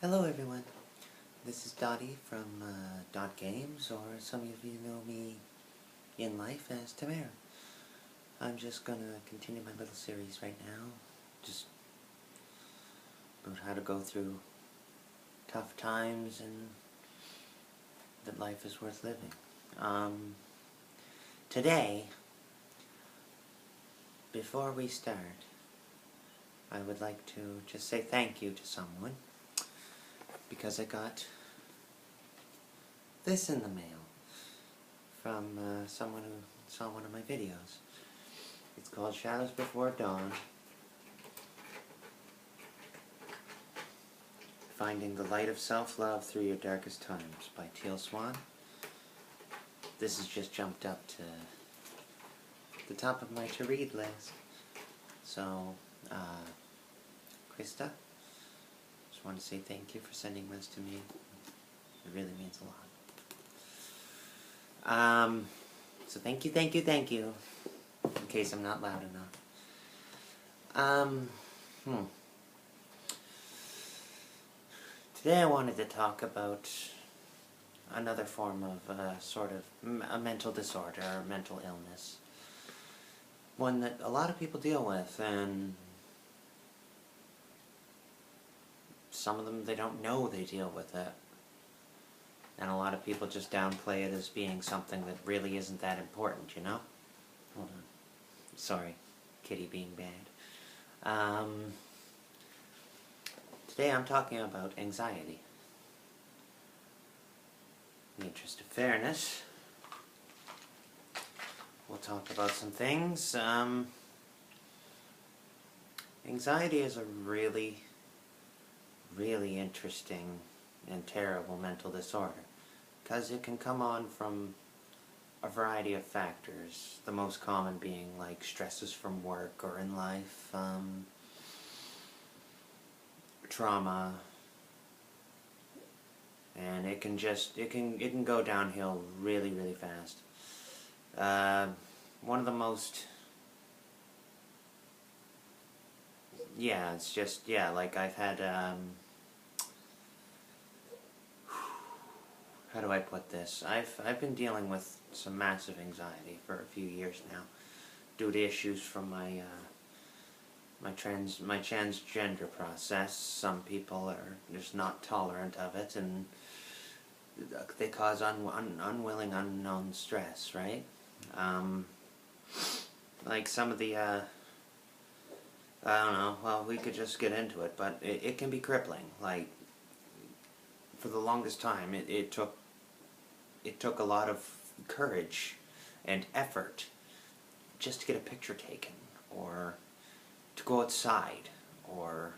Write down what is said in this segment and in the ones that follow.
Hello everyone, this is Dottie from Dot Games, or some of you know me in life as Tamara. I'm just gonna continue my little series right now, just about how to go through tough times and that life is worth living. Today, before we start, I would like to just say thank you to someone, because I got this in the mail from someone who saw one of my videos. It's called Shadows Before Dawn, Finding the Light of Self-Love Through Your Darkest Times by Teal Swan. This has just jumped up to the top of my to-read list. So, Krista, just want to say thank you for sending this to me. It really means a lot. So thank you, in case I'm not loud enough. Today I wanted to talk about another form of sort of a mental disorder or mental illness. One that a lot of people deal with, and some of them, they don't know they deal with it. And a lot of people just downplay it as being something that really isn't that important, you know? Hold on. Sorry, kitty being bad. Today I'm talking about anxiety. In the interest of fairness, we'll talk about some things. Anxiety is a really, really interesting and terrible mental disorder, because it can come on from a variety of factors, the most common being like stresses from work or in life, trauma, and it can go downhill really, really fast. One of the most, like I've had, how do I put this? I've been dealing with some massive anxiety for a few years now, due to issues from my transgender process. Some people are just not tolerant of it, and they cause unwilling, unknown stress, right? Like some of the, I don't know, well, we could just get into it, but it can be crippling. Like, for the longest time, it took a lot of courage and effort just to get a picture taken, or to go outside, or,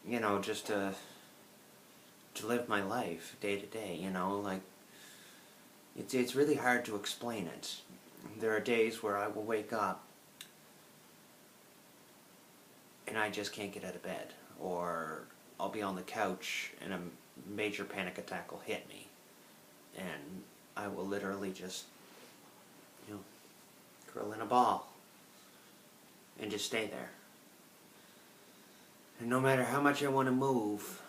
you know, just to live my life day to day, you know, like, it's really hard to explain it. There are days where I will wake up and I just can't get out of bed, or I'll be on the couch and a major panic attack will hit me, and I will literally just, you know, curl in a ball and just stay there. And no matter how much I want to move,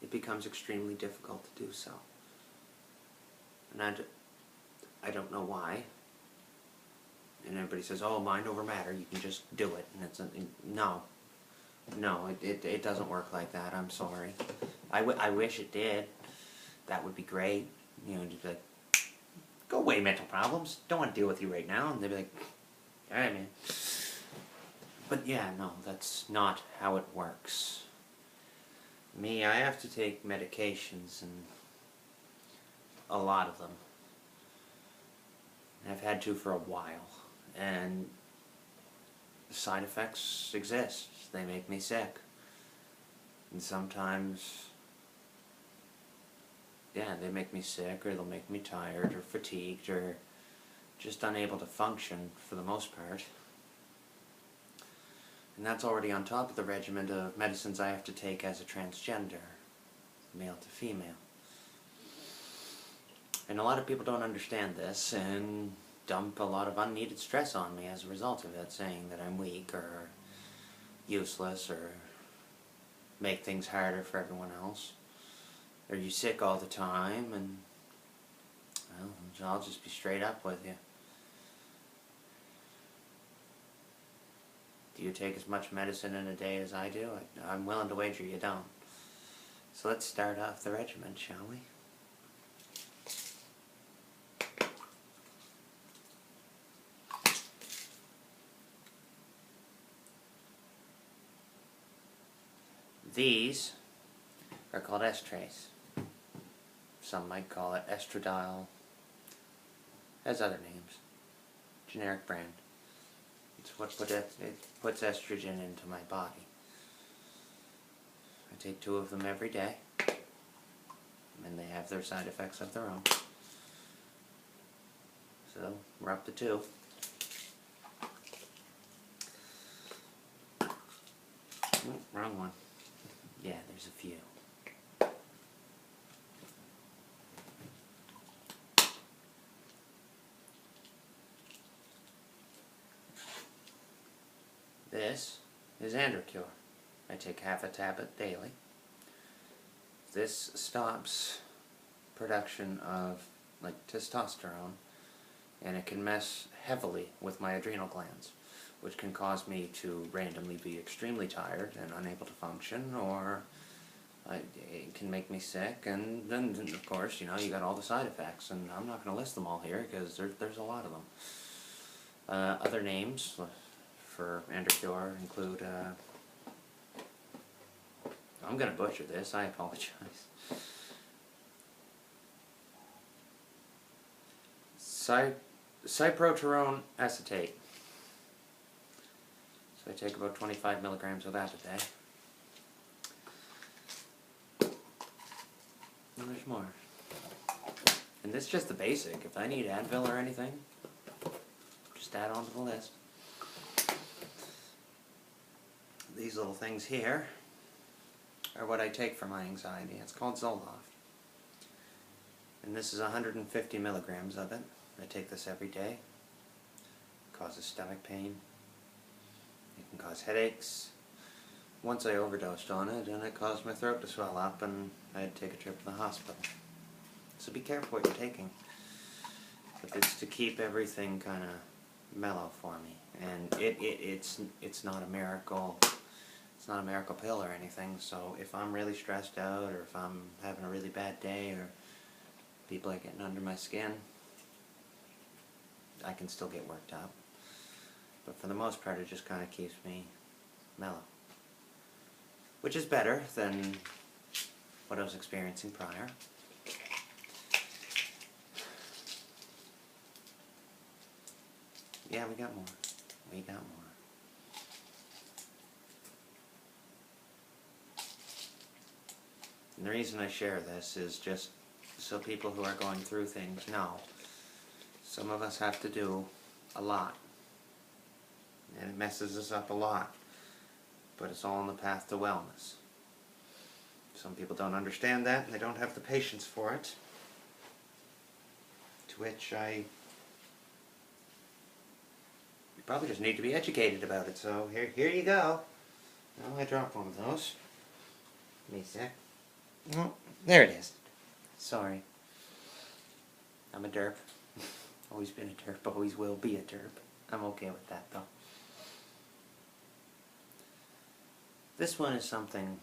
it becomes extremely difficult to do so. And I don't know why. And everybody says, oh, mind over matter, you can just do it. And it's no. No, it doesn't work like that, I'm sorry. I wish it did. That would be great. You know, just be like, go away, mental problems. Don't want to deal with you right now. And they'd be like, alright, man. But yeah, no, that's not how it works. Me, I have to take medications, and a lot of them. I've had to for a while, and side effects exist. They make me sick. And sometimes, yeah, they make me sick, or they'll make me tired, or fatigued, or just unable to function for the most part. And that's already on top of the regimen of medicines I have to take as a transgender, male to female. And a lot of people don't understand this, and dump a lot of unneeded stress on me as a result of it, saying that I'm weak, or useless, or make things harder for everyone else? Are you sick all the time? And, well, I'll just be straight up with you. Do you take as much medicine in a day as I do? I'm willing to wager you don't. So let's start off the regimen, shall we? These are called Estrace. Some might call it estradiol. Has other names. Generic brand. It's what it puts estrogen into my body. I take 2 of them every day, and they have their side effects of their own. So we're up to 2. Oh, wrong one. Yeah, there's a few. This is Androcure. I take half a tablet daily. This stops production of testosterone, and it can mess heavily with my adrenal glands, which can cause me to randomly be extremely tired and unable to function, or it can make me sick, and then of course, you got all the side effects, and I'm not going to list them all here because there's a lot of them. Other names for Androcure include, I'm going to butcher this, I apologize. Cyproterone acetate. So I take about 25 milligrams of that a day. And there's more. And this is just the basic. If I need Advil or anything, just add on to the list. These little things here are what I take for my anxiety. It's called Zoloft. And this is 150 milligrams of it. I take this every day. It causes stomach pain. It can cause headaches. Once I overdosed on it, and it caused my throat to swell up, and I had to take a trip to the hospital. So be careful what you're taking. But it's to keep everything kind of mellow for me. And it's not a miracle. It's not a miracle pill or anything. So if I'm really stressed out, or if I'm having a really bad day, or people are getting under my skin, I can still get worked up. But for the most part, it just kind of keeps me mellow. Which is better than what I was experiencing prior. Yeah, we got more. We got more. And the reason I share this is just so people who are going through things know. Some of us have to do a lot. And it messes us up a lot. But it's all on the path to wellness. Some people don't understand that, and they don't have the patience for it. To which you probably just need to be educated about it. So here you go. Oh, I dropped one of those. Give me a sec. Oh, there it is. Sorry. I'm a derp. Always been a derp, always will be a derp. I'm okay with that, though. This one is something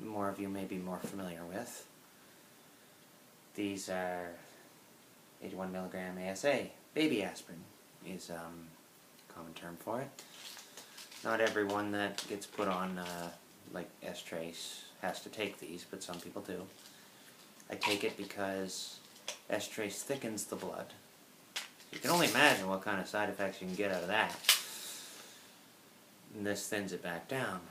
more of you may be more familiar with. These are 81 milligram ASA. Baby aspirin is a common term for it. Not everyone that gets put on like Estrace has to take these, but some people do. I take it because Estrace thickens the blood. You can only imagine what kind of side effects you can get out of that. And this thins it back down,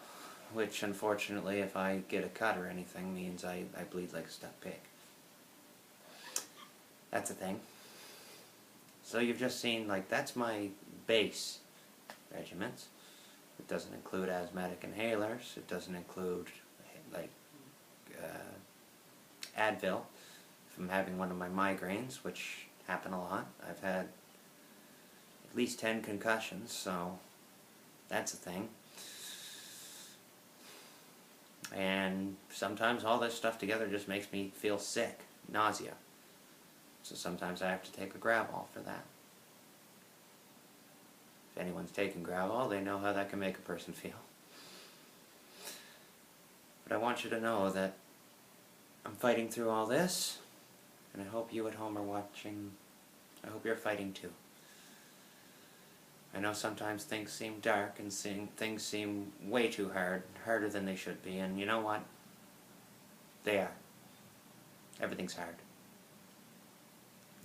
which unfortunately, if I get a cut or anything, means I bleed like a stuck pig. That's a thing. So you've just seen, that's my base regimens. It doesn't include asthmatic inhalers. It doesn't include, Advil. If I'm having one of my migraines, which happen a lot. I've had at least 10 concussions, so that's a thing. And sometimes all this stuff together just makes me feel sick, nausea. So sometimes I have to take a Gravol for that. If anyone's taken Gravol, they know how that can make a person feel. But I want you to know that I'm fighting through all this, and I hope you at home are watching. I hope you're fighting too. I know sometimes things seem dark and things seem way too hard, harder than they should be, and you know what? They are. Everything's hard.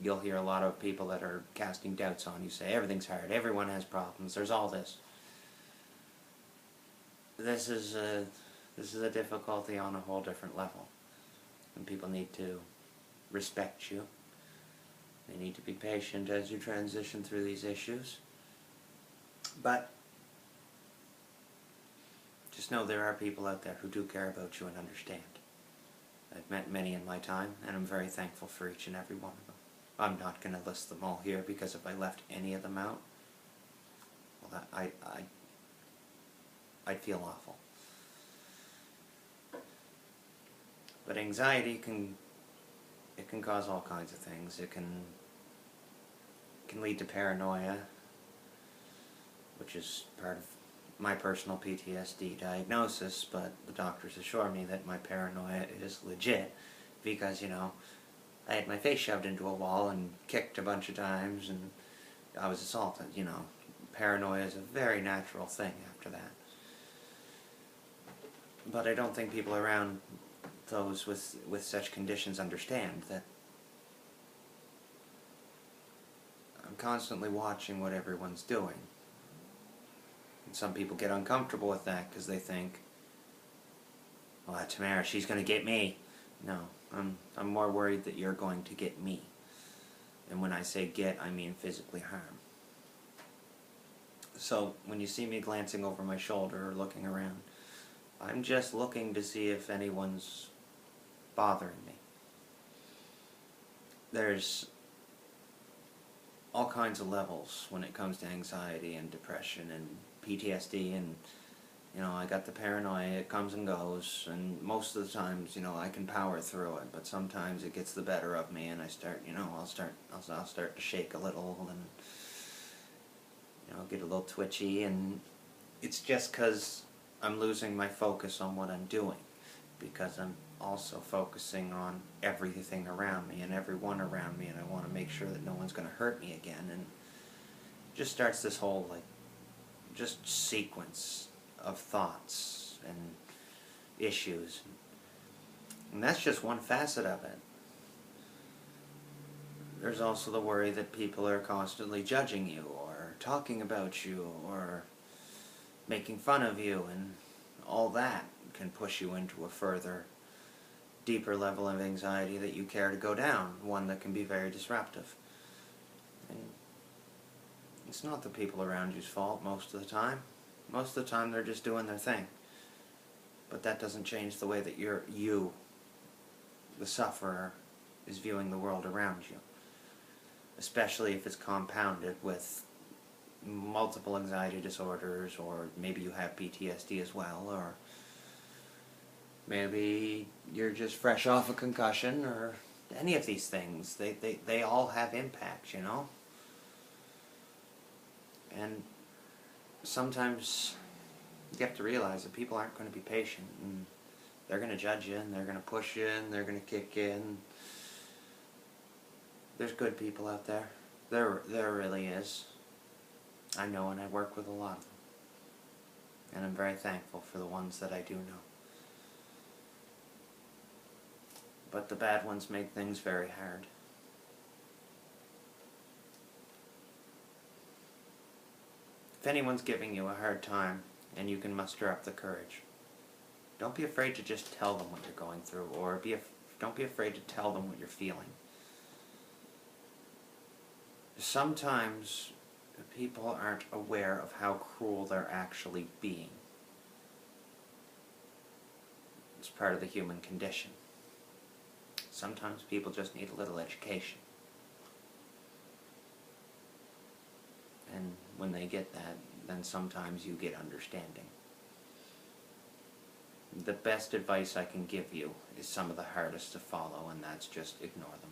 You'll hear a lot of people that are casting doubts on you say, everything's hard, everyone has problems, there's all this. This is a difficulty on a whole different level. And people need to respect you. They need to be patient as you transition through these issues. But just know there are people out there who do care about you and understand. I've met many in my time, and I'm very thankful for each and every one of them. I'm not going to list them all here, because if I left any of them out, well, I'd feel awful. But anxiety can cause all kinds of things. It can lead to paranoia, which is part of my personal PTSD diagnosis, but the doctors assure me that my paranoia is legit, because, you know, I had my face shoved into a wall and kicked a bunch of times, and I was assaulted, you know. Paranoia is a very natural thing after that. But I don't think people around those with such conditions understand that I'm constantly watching what everyone's doing. And some people get uncomfortable with that because they think, well, Tamara, she's going to get me. No, I'm more worried that you're going to get me. And when I say get, I mean physically harm. So when you see me glancing over my shoulder or looking around, I'm just looking to see if anyone's bothering me. There's all kinds of levels when it comes to anxiety and depression and PTSD, and you know, I got the paranoia, it comes and goes, and most of the times, you know, I can power through it, but sometimes it gets the better of me, and I start, you know, I'll start to shake a little, and you know, get a little twitchy, and it's just because I'm losing my focus on what I'm doing, because I'm also focusing on everything around me and everyone around me, and I want to make sure that no one's going to hurt me again, and it just starts this whole, like, just sequence of thoughts and issues. And that's just one facet of it. There's also the worry that people are constantly judging you or talking about you or making fun of you, and all that can push you into a further, deeper level of anxiety that you care to go down, one that can be very disruptive. And it's not the people around you's fault most of the time. Most of the time they're just doing their thing. But that doesn't change the way that you, the sufferer, is viewing the world around you. Especially if it's compounded with multiple anxiety disorders, or maybe you have PTSD as well, or maybe you're just fresh off a concussion, or any of these things. They all have impact, you know? And sometimes you have to realize that people aren't going to be patient, and they're going to judge you, and they're going to push you, and they're going to kick you, and there's good people out there. There really is. I know, and I work with a lot of them. And I'm very thankful for the ones that I do know. But the bad ones make things very hard. If anyone's giving you a hard time, and you can muster up the courage, don't be afraid to just tell them what you're going through, or don't be afraid to tell them what you're feeling. Sometimes people aren't aware of how cruel they're actually being. It's part of the human condition. Sometimes people just need a little education. And when they get that, then sometimes you get understanding. The best advice I can give you is some of the hardest to follow, and that's just ignore them.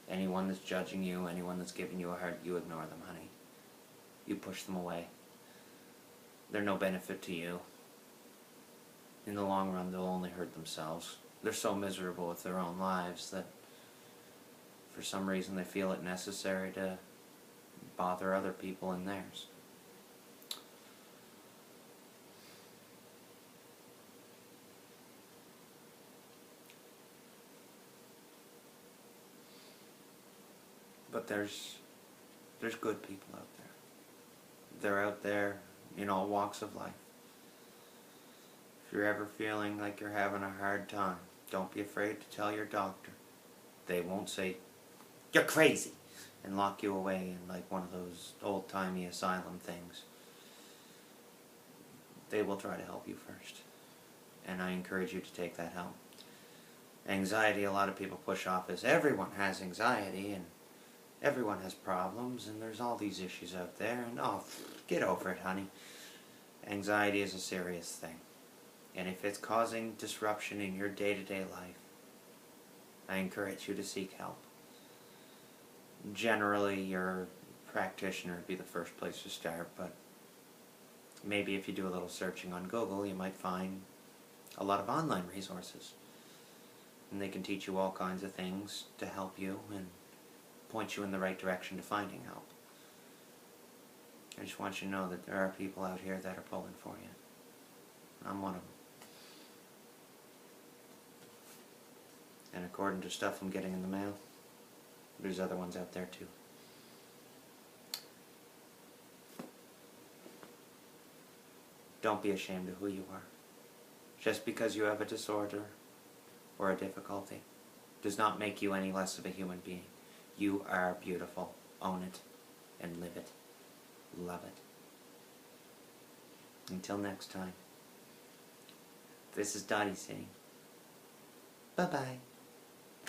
Anyone that's judging you, anyone that's giving you a hard, you ignore them, honey. You push them away. They're no benefit to you. In the long run, they'll only hurt themselves. They're so miserable with their own lives that for some reason they feel it necessary to bother other people in theirs. But there's good people out there. They're out there in all walks of life. If you're ever feeling like you're having a hard time, don't be afraid to tell your doctor. They won't say, "You're crazy," and lock you away in like one of those old-timey asylum things. They will try to help you first. And I encourage you to take that help. Anxiety, a lot of people push off as everyone has anxiety and everyone has problems and there's all these issues out there and oh, get over it, honey. Anxiety is a serious thing. And if it's causing disruption in your day-to-day life, I encourage you to seek help. Generally, your practitioner would be the first place to start, but maybe if you do a little searching on Google, you might find a lot of online resources. And they can teach you all kinds of things to help you and point you in the right direction to finding help. I just want you to know that there are people out here that are pulling for you. I'm one of them. And according to stuff I'm getting in the mail, there's other ones out there too. Don't be ashamed of who you are. Just because you have a disorder or a difficulty does not make you any less of a human being. You are beautiful. Own it and live it. Love it. Until next time, this is Dottie saying bye-bye.